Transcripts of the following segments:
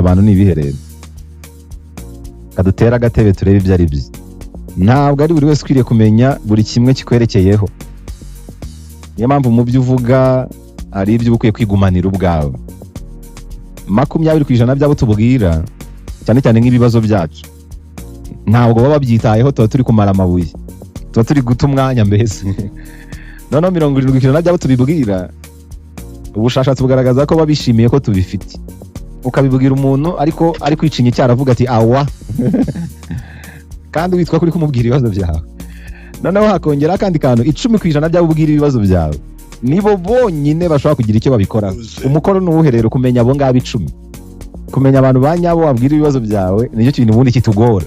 abantu nibiherera kadutera agatebe turebe ibyo ari byo. Ntabwo ari buri wese ukwiriye kumenya buri kimwe kikwerekeyeho. Niyo mpamvu mu byo uvuga ari ibyo ukwiye kwigumanira ubwawe. 20% by'abo tubwira cyane cyane nk'ibibazo byacu ntabwo baba babyitayeho, tuba turi kumara amabuye, tuba turi guta umwanya mbese. Noneho 70% by'abo tubibwira ubushakashatsi bugaragaza ko babishimiye ko tubifite. Ukabibwira umuntu ariko ari kwicinya icyara avuga ati awa kandi witwa kuri kumubwira ibibazo byawe. Noneho hakongera kandi kantu 10% by'abo ubwira ibibazo byawe nibo bonyine bashobora kugira icyo babikoraho. Umukoro n'uwuherero kumenya abo ngabo 10, kumenya abantu banyabo wabwira ibibazo byawe nicyo kintu ubundi kitugora,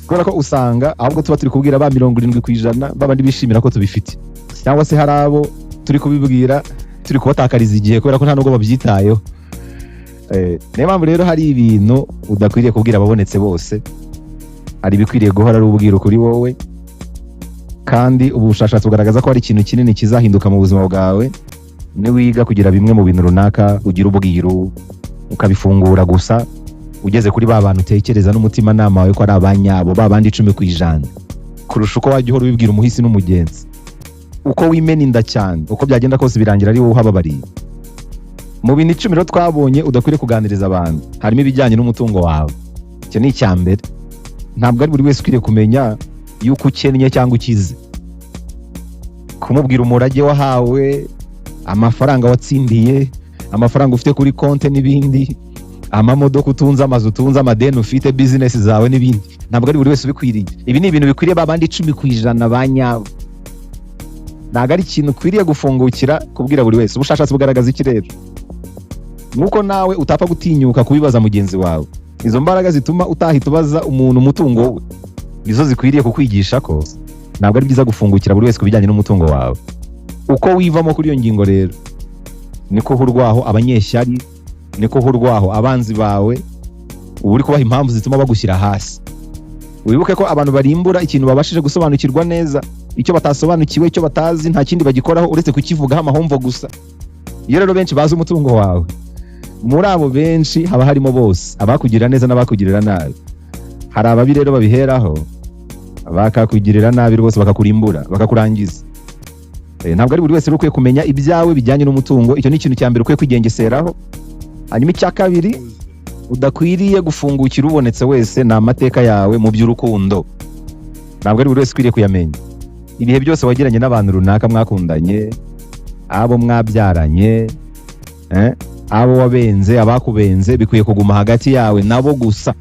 kubera ko usanga ahubwo tuba turi kubwira ba 70% babandi bishimira ko tubifite, cyangwa se hari abo turi kubibwira turi kubatakariza igihe kubera ko nta nubwo babyitayeho. Niyo mpamvu rero hari ibintu udakwiriye kubwira ababonetse bose, hari ibikwiriye guhora ari ubwira kuri wowe, kandi ubushakashatsi bugaragaza ko hari ikintu kinini kizahinduka mu buzima bwawe niwiga kugira bimwe mu bintu runaka ugira ubwiru ukabifungura gusa ugeze kuri ba bantu utekereza n'umutima nama wawe ko ari abanyabo, ba bandi 10% kurusha uko wajya uhora ubibwira umuhisi n'umugenzi. Uko wimena inda cyane uko byagenda kose birangira ari wowe uhababariye. Mu bintu 10 rero twabonye udakwiriye kuganiriza abantu harimo ibijyanye n'umutungo wawe. Icyo ni icyambere. Ntabwo ari buri wese ukwiriye kumenya yuko ukennye cyangwa ukize. Kumubwira umurage wahawe, amafaranga watsindiye, amafaranga ufite kuri konte n'ibindi, amamodoka utunze, amazu utunze, amadeni ufite, business zawe n'ibindi, ntabwo ari buri wese ubikwiriye. Ibi ni ibintu bikwiriye babandi 10% banyabo. Ntabwo ari ikintu ukwiriye gufungukira kubwira buri wese. Ubushakashatsi bugaragaza iki rero? Nuko nawe utapfa gutinyuka kubibaza mugenzi wawe. Izo mbaraga zituma utahita ubaza umuntu umutungo we nizo zikwiriye kukwigisha ko ntabwo ari byiza gufungukira buri wese kubijyanye n'umutungo wawe. Uko wivamo kuri iyo ngingo rero niko hurwaho abanyeshyari, niko hurwaho abanzi bawe, uri kubaha impamvu zituma bagushyira hasi. Wibuke ko abantu barimbura ikintu babashije gusobanukirwa neza, icyo batasobanukiwe, icyo batazi nta kindi bagikoraho uretse kukivugaho amahomvo gusa. Iyo rero benshi bazi umutungo wawe, muri abo benshi haba harimo bose abakugirira neza n'abakugirira nabi. Hari ababi rero babiheraho bakakugirira nabi rwose bakakurimbura bakakurangiza. Ntabwo ari buri wese ukwiye kumenya ibyawe bijyanye n'umutungo. Icyo ni ikintu cya mbere ukwiye kwigengeseraho. Hanyuma icya kabiri udakwiriye gufungukira ubonetse wese ni amateka yawe mu by'urukundo. Ntabwo ari buri wese ukwiriye kuyamenya. Ibihe byose wagiranye n'abantu runaka mwakundanye, abo mwabyaranye, abo wabenze, abakubenze, bikwiye kuguma hagati yawe nabo gusa.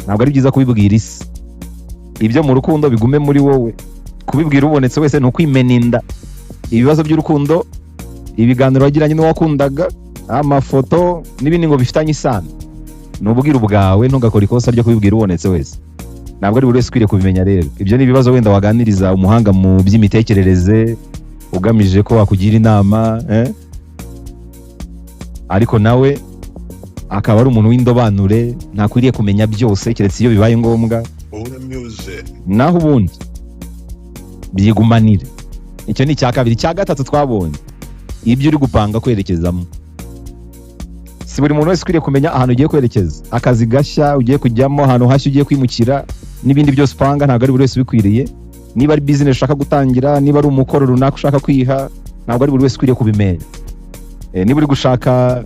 Ntabwo ari byiza kubibwira isi. Ibyo mu rukundo bigume muri wowe. Kubibwira ubonetse wese ni ukwimena inda. Ibibazo by'urukundo, ibiganiro wagiranye n'uwakundaga, amafoto n'ibindi ngo bifitanye isano, ni ubwira ubwawe, ntugakora ikosa ryo kubibwira ubonetse wese. Ntabwo ari buri wese ukwiriye kubimenya rero. Ibyo ni ibibazo wenda waganiriza umuhanga mu by'imitekerereze ugamije ko wakugira inama, ariko nawe akaba ari umuntu w'indobanure, ntakwiriye kumenya byose keretse iyo bibaye ngombwa. Naho ubundi byigumanire. Icyo ni icya kabiri. Icya gatatu twabonye ibyo uri gupanga kwerekezamo. Si buri muntu wese ukwiriye kumenya ahantu ugiye kwerekeza, akazi gashya ugiye kujyamo, ahantu hashya ugiye kwimukira n'ibindi byose upanga. Ntabwo ari buri wese ubikwiriye. Niba ari business ushaka gutangira, niba ari umukoro runaka ushaka kwiha, ntabwo ari buri wese ukwiriye kubimenya. Niba uri gushaka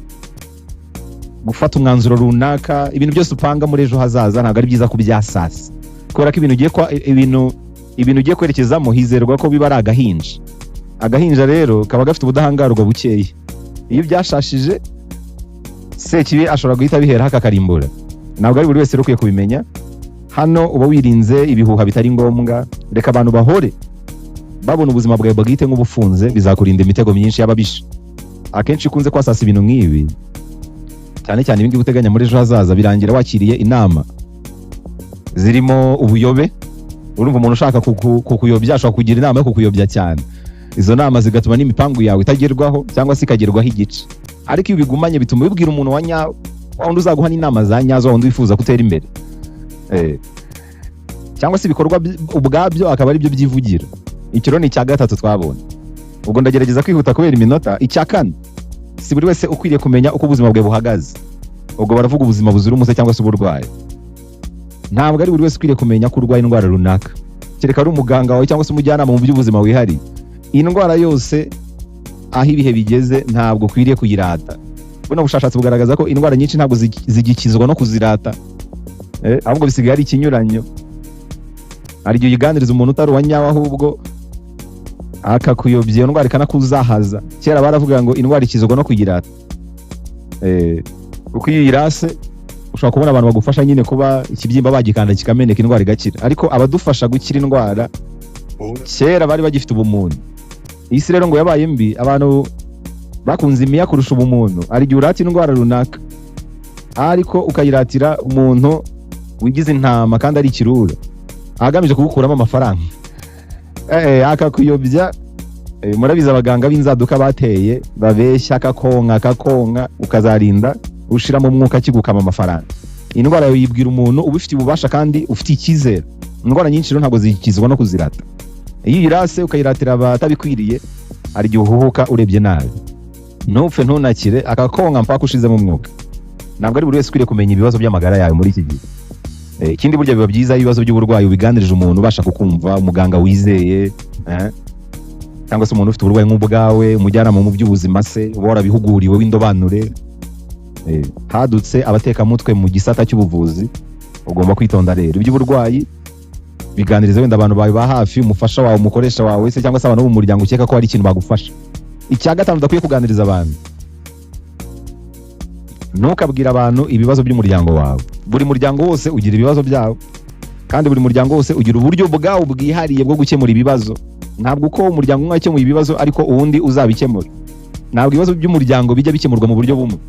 gufata umwanzuro runaka, ibintu byose upanga muri ejo hazaza ntabwo ari byiza kubyasasa, kubera ko ibintu ugiye kwerekezamo hizerwa ko biba ari agahinja. Agahinja rero kaba gafite ubudahangarwa bukeya. Iyo byashashije Sekibi ashobora guhita bihera hakakarimbura. Ntabwo ari buri wese ukwiye kubimenya. Hano uba wirinze ibihuha bitari ngombwa. Reka abantu bahore babona ubuzima bwawe bwite nk'ubufunze, bizakurinda imitego myinshi y'ababisha. Akenshi ukunze kwasasa ibintu nk'ibi, cyane cyane ibingi guteganya muri ejo hazaza, birangira wakiriye inama zirimo ubuyobe. Urumva umuntu ushaka kukuyobya ashobora kugira inama yo kukuyobya cyane. Izo nama zigatuma n'imipangu yawe itagerwaho cyangwa se ikagerwaho igice. Ariko iyo bigumanye bituma ubibwira umuntu wa nyawe, wundi uzaguha n'inama za nyazo, wundi wifuza gutera imbere. Cyangwa se ibikorwa ubwabyo akaba ari byo byivugira. Icyo ni icya gatatu twabonye. Ubwo ndagerageza kwihuta kubera iminota. Icya kane, si buri wese ukwiriye kumenya uko ubuzima bwe buhagaze. ubwo baravuga ubuzima buzira umuze cyangwa se uburwayi. Ntabwo ari buri wese ukwiriye kumenya ko urwaye indwara runaka, kereka ari umuganga wawe cyangwa se umujyanama mu by'ubuzima wihariye. Iyi ndwara yose aho ibihe bigeze ntabwo ukwiriye kuyirata. Buno bushakashatsi bugaragaza ko indwara nyinshi ntabwo zigikizwa no kuzirata, ahubwo bisigaye ari ikinyuranyo. Hari igihe uyiganiriza umuntu utari uwa nyawe, ahubwo akakuyobya iyo ndwara ikanakuzahaza. Kera baravuga ngo indwara ikizwa no kuyirata, kuko iyo uyirase ushobora kubona abantu bagufasha nyine kuba ikibyimba bagikanda kikameneka indwara igakira, ariko abadufasha gukira indwara kera bari bagifite ubumuntu. Iyi si rero ngo yabaye mbi, abantu bakunze imiya kurusha ubumuntu. Hari igihe urata indwara runaka ariko ukayiratira umuntu wigize intama kandi ari ikirura, agamije kugukuramo amafaranga, akakuyobya. Murabizi abaganga b'inzaduka bateye babeshya, akakonka ukazarinda ushira mu mwuka kigukama amafaranga. Indwara yawe yibwira umuntu ubifitiye ububasha kandi ufite icyizere. Indwara nyinshi rero ntabwo zikizwa no kuzirata. Iyo uyirase ukayiratira abatabikwiriye, hari igihe uhuhuka urebye nabi, ntupfe ntunakire, akakonka mpaka ushize mu mwuka. Ntabwo ari buri wese ukwiriye kumenya ibibazo by'amagara yawe muri iki gihe. Ikindi burya biba byiza ibibazo by'uburwayi ubiganirije umuntu ubasha kukumva, umuganga wizeye, cyangwa se umuntu ufite uburwayi nk'ubwawe, umujyanama mu by'ubuzima se uba warabihuguriwe w'indobanure. Hadutse abatekamutwe mu gisata cy'ubuvuzi, ugomba kwitonda rero. Iby'uburwayi biganiriza wenda abantu bawe ba hafi, umufasha wawe, umukoresha wawe se cyangwa se abantu bo mu muryango ukeka ko hari ikintu bagufasha. Icya gatanu udakwiye kuganiriza abantu, ntukabwira abantu ibibazo by'umuryango wawe. Buri muryango wose ugira ibibazo byawo, kandi buri muryango wose ugira uburyo bwawo bwihariye bwo gukemura ibibazo. Ntabwo uko umuryango umwe wakemuye ibibazo ariko uwundi uzabikemura. Ntabwo ibibazo by'umuryango bijya bikemurwa mu buryo bumwe.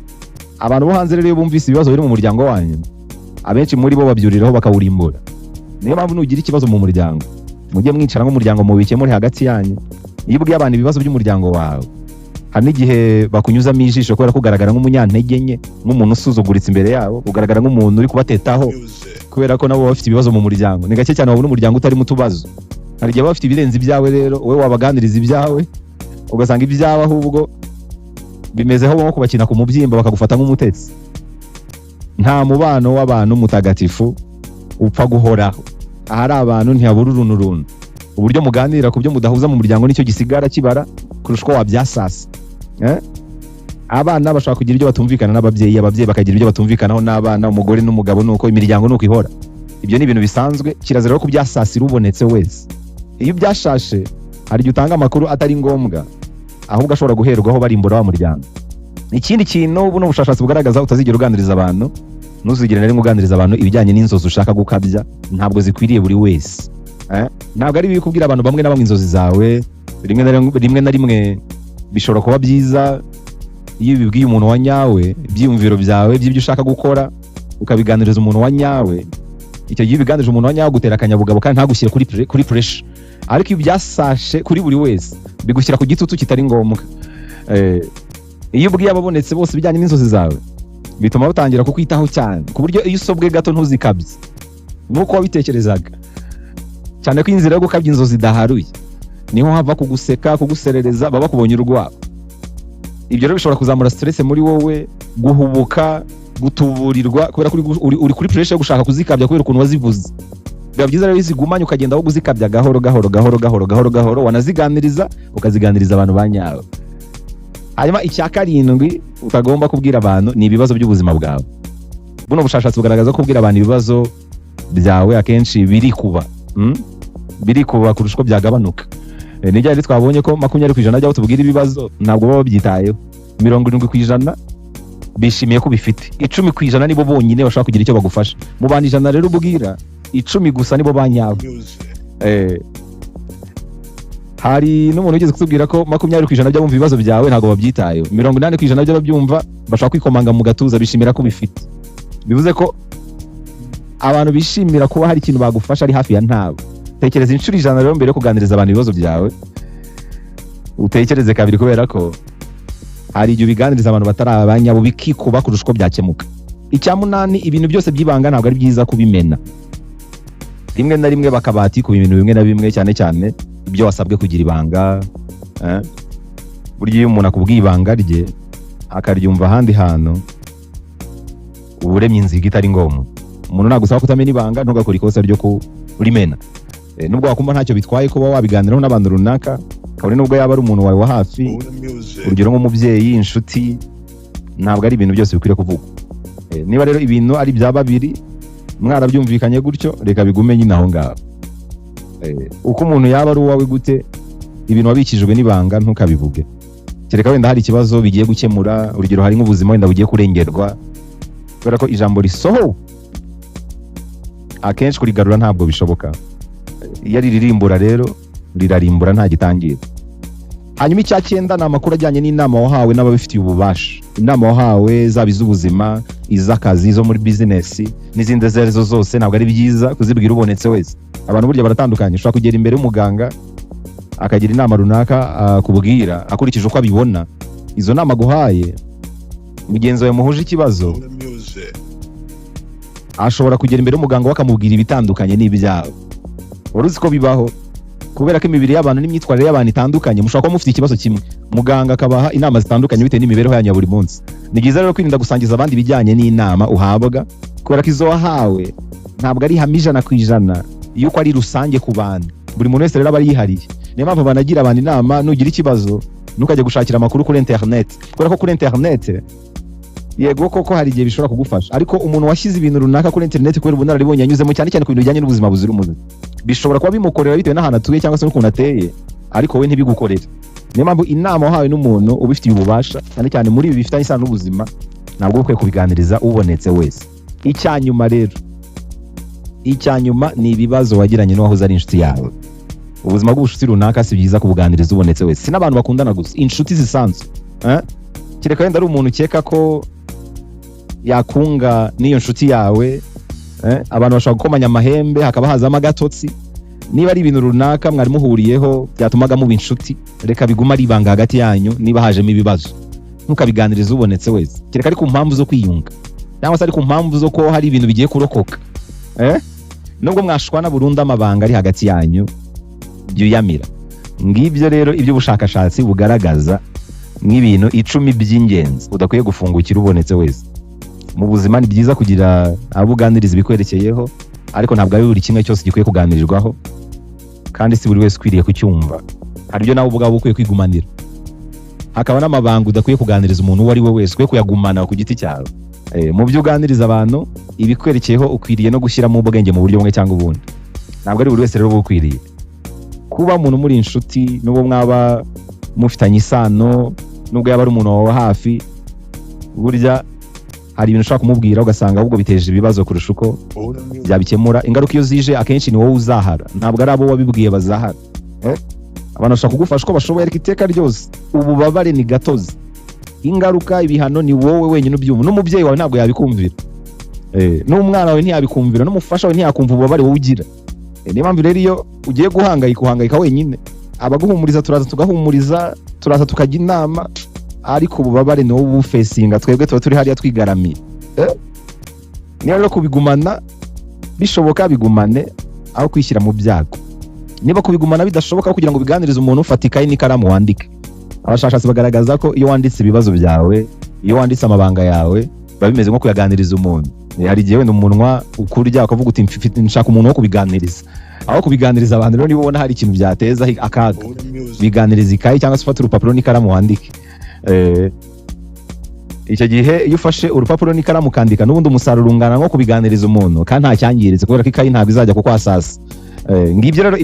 Abantu bo hanze rero iyo bumvise ibibazo biri mu muryango wanyu, abenshi muri bo babyuriraho bakawurimbura. Niyo mpamvu nugira ikibazo mu muryango, mujye mwicara nk'umuryango mu bikemure hagati yanyu. Iyo ubwiye abantu ibibazo by'umuryango wawe, hari n'igihe bakunyuzamo ijisho kubera kugaragara nk'umunyantege nke, nk'umuntu usuzuguritse imbere yabo, ugaragara nk'umuntu uri kubatetaho kubera ko nabo bafite ibibazo mu muryango. Ni gake cyane wabona umuryango utarimo utubazo. Hari igihe bafite ibirenze ibyawe, rero wowe wabaganiriza ibyawe ugasanga ibyawe ahubwo bimezeho nko kubakina ku mubyimba bakagufata nk'umutetsi. Nta mubano w'abantu mutagatifu upfa guhoraho. Ahari abantu ntihabura urunturuntu. Uburyo muganira ku byo mudahuza mu muryango nicyo gisigara kibara kurusha uko wabyasasa. Abana bashaka kugira ibyo batumvikana n'ababyeyi, ababyeyi bakagira ibyo batumvikanaho n'abana, umugore n'umugabo, nuko imiryango nuko ihora. Ibyo ni ibintu bisanzwe, kirazira ko byasasira ubonetse wese. Iyo byashashe hari igihe utanga amakuru atari ngombwa, ahubwo ashobora guherwaho barimbura wa muryango. Ikindi kintu buno bushakashatsi bugaragaza utazigera uganiriza abantu, ntuzigere na rimwe uganiriza abantu ibijyanye n'inzozi ushaka gukabya. Ntabwo zikwiriye buri wese. Ntabwo ari bibi kubwira abantu bamwe na bamwe inzozi zawe. Rimwe na rimwe bishobora kuba byiza iyo bibwiye umuntu wa nyawe ibyiyumviro byawe by'ibyo ushaka gukora, ukabiganiriza umuntu wa nyawe. Icyo gihe biganirije umuntu wa nyawe gutera akanyabugabo kandi ntagushyire kuri pressure. Ariko iyo byasashe kuri buri wese bigushyira ku gitutu kitari ngombwa. Iyo ubwiye ababonetse bose bijyanye n'inzozi zawe, bituma batangira kukwitaho cyane, ku buryo iyo usobwe gato ntuzikabye nk'uko wabitekerezaga. Cyane ko inzira yo gukabya inzozi idaharuye, niho hava kuguseka, kuguserereza, baba bakubonye urwabo. Ibyo rero bishobora kuzamura stress muri wowe, guhubuka, gutuburirwa kubera ko uri kuri pressure yo gushaka kuzikabya kubera ukuntu wazivuze. Biba byiza rero izigumanye ukagenda aho kuzikabya gahoro, wanaziganiriza ukaziganiriza abantu banyawe. Hanyuma icya karindwi utagomba kubwira abantu ni ibibazo by'ubuzima bwawe. Buno bushakashatsi bugaragaza ko kubwira abantu ibibazo byawe akenshi biri kuba kurusha uko byagabanuka. Nijya rero twabonye ko 20% by'abo tubwira ibibazo ntabwo baba babyitayeho. 70% bishimiye ko bifite. 10% nibo bonyine bashaka kugira icyo bagufasha. Mu bantu 100 rero ubwira 10 gusa nibo banyabo. Hari n'umuntu ugeze kutubwira ko 20% by'abumva ibibazo byawe ntabwo babyitayeho. 80% by'ababyumva bashaka kwikomanga mu gatuza bishimira ko bifite. Bivuze ko abantu bishimira kuba hari ikintu bagufasha ari hafi ya ntabo. Tekereza inshuro 100 rero mbere yo kuganiriza abantu ibibazo byawe. Utekereze kabiri kubera ko hari igihe ubiganiriza abantu batari abanyabo bikikuba kurusha uko byakemuka. Icya munani, ibintu byose byibanga ntabwo ari byiza kubimena. Rimwe na rimwe bakabati ku bintu bimwe na bimwe, cyane cyane ibyo wasabwe kugira ibanga. Burya iyo umuntu akubwiye ibanga rye akaryumva ahandi hantu, uburemye inziga itari ngombwa. Umuntu nagusaba kutamena ibanga ntugakora ikosa ryo kurimena. Nubwo wakumva ntacyo bitwaye kuba wabiganiraho n'abantu runaka, kabone nubwo yaba ari umuntu wawe wa hafi, urugero nk'umubyeyi, inshuti, ntabwo ari ibintu byose bikwiriye kuvugwa. Niba rero ibintu ari bya babiri mwarabyumvikanye gutyo, reka bigume nyine aho ngaho. Uko umuntu yaba ari uwawe gute, ibintu wabikijwe n'ibanga ntukabivuge. Kereka wenda hari ikibazo bigiye gukemura, urugero hari nk'ubuzima wenda bugiye kurengerwa, kubera ko ijambo risoho akenshi kurigarura ntabwo bishoboka. Iyo riririmbura rero rirarimbura nta gitangira. Hanyuma icya 9 ni amakuru ajyanye n'inama wahawe n'ababifitiye ububasha. Inama wahawe zaba iz'ubuzima, iz'akazi, zo muri business n'izindi zerezo zose, ntabwo ari byiza kuzibwira ubonetse wese. Abantu burya baratandukanye. Ushobora kugera imbere y'umuganga akagira inama runaka akubwira akurikije uko abibona. Izo nama guhaye mugenzi wawe muhuje ikibazo ashobora kugera imbere y'umuganga wakamubwira ibitandukanye n'ibyawe. Uruzi ko bibaho, kubera ko imibiri y'abantu n'imyitwarire y'abantu itandukanye. Mushobora kuba mufite ikibazo kimwe, muganga akabaha inama zitandukanye bitewe n'imibereho yanyu ya buri munsi. Ni byiza rero kwirinda gusangiza abandi ibijyanye n'inama uhabwa, kubera ko izo wahawe ntabwo ari hamwe 100% yuko ari rusange ku bantu. Buri muntu wese rero aba yihariye. Niyo mpamvu banagira abantu inama, nugira ikibazo ntukajye gushakira amakuru kuri internet, kubera ko kuri internet yego koko hari igihe bishobora kugufasha, ariko umuntu washyize ibintu runaka kuri internet kubera ubunararibonye yanyuzemo cyane cyane ku bintu bijyanye n'ubuzima buzira umuze, bishobora kuba bimukorera bitewe n'ahantu atuye cyangwa se n'ukuntu ateye, ariko we ntibigukorere. Niyo mpamvu inama wahawe n'umuntu ubifitiye ububasha, cyane cyane muri ibi bifitanye isano n'ubuzima, ntabwo ukwiye kubiganiriza ubonetse wese. Icyanyuma rero, icyanyuma ni ibibazo wagiranye n'uwahoze ari inshuti yawe. Ubuzima bw'ubushuti runaka si byiza kubuganiriza ubonetse wese. Si n'abantu bakundana gusa, inshuti zisanzwe. Kereka wenda ari umuntu ukeka ko yakunga n'iyo nshuti yawe, abantu bashobora gukomanya amahembe hakaba hazamo agatotsi. Niba ari ibintu runaka mwari muhuriyeho byatumaga muba inshuti, reka biguma ari ibanga hagati yanyu. Niba hajemo ibibazo ntukabiganiriza ubonetse wese, kereka ari ku mpamvu zo kwiyunga cyangwa se ari ku mpamvu zo ko hari ibintu bigiye kurokoka. Nubwo mwashwana burundu amabanga ari hagati yanyu, byuyamira. Ngibyo rero iby'ubushakashatsi bugaragaza nk'ibintu 10 by'ingenzi udakwiye gufungukira ubonetse wese. Mu buzima ni byiza kugira abuganiriza ibikwerekeyeho, ariko ntabwo ari buri kimwe cyose gikwiye kuganirirwaho, kandi si buri wese ukwiriye kucyumva. Hari ibyo nawe ubwawe ukwiye kwigumanira. Hakaba n'amabanga udakwiye kuganiriza umuntu uwo ari we wese, ukwiye kuyagumana ku giti cyawe. Mu byo uganiriza abantu ibikwerekeyeho ukwiriye no gushyiramo ubwenge mu buryo bumwe cyangwa ubundi. Ntabwo ari buri wese rero ukwiriye kuba umuntu muri inshuti, n'ubwo mwaba mufitanye isano, nubwo yaba ari umuntu wawe hafi, burya hari ibintu ushaka kumubwira ugasanga ahubwo biteje ibibazo kurusha uko byabikemura. Ingaruka iyo zije akenshi ni wowe uzahara, ntabwo ari abo wabibwiye bazahara. Abantu bashaka kugufasha uko bashoboye, ariko iteka ryose ububabare ni gatozi. Ingaruka, ibihano ni wowe wenyine ubyumva. N'umubyeyi wawe ntabwo yabikumvira, n'umwana wawe ntiyabikumvira, n'umufasha wawe ntiyakumva ububabare wowe ugira. Niyo mpamvu rero iyo ugiye guhangayika wenyine, abaguhumuriza turaza tugahumuriza, turaza tukajya inama, ariko ububabare ni wowe ubufesinga. Twebwe tuba turi hariya twigaramiye. Niyo rero kubigumana bishoboka bigumane aho kwishyira mu byago. Niba kubigumana bidashoboka kugira ngo biganirize umuntu, ufata ikayi n'ikaramu wandike. Abashakashatsi bagaragaza ko iyo wanditse ibibazo byawe, iyo wanditse amabanga yawe, biba bimeze nko kuyaganiriza umuntu. Hari igihe wenda umunwa ukurya ukavuga uti nshaka umuntu wo kubiganiriza. Aho kubiganiriza abantu rero, niba ubona hari ikintu byateza akaga, biganiriza ikayi cyangwa se ufata urupapuro n'ikaramu wandike. Icyo gihe iyo ufashe urupapuro n'ikaramu ukandika, n'ubundi umusaruro ungana nko kubiganiriza umuntu, kandi nta cyangiritse, kubera ko ikayi ntabwo izajya kukwasasa. Ngibyo rero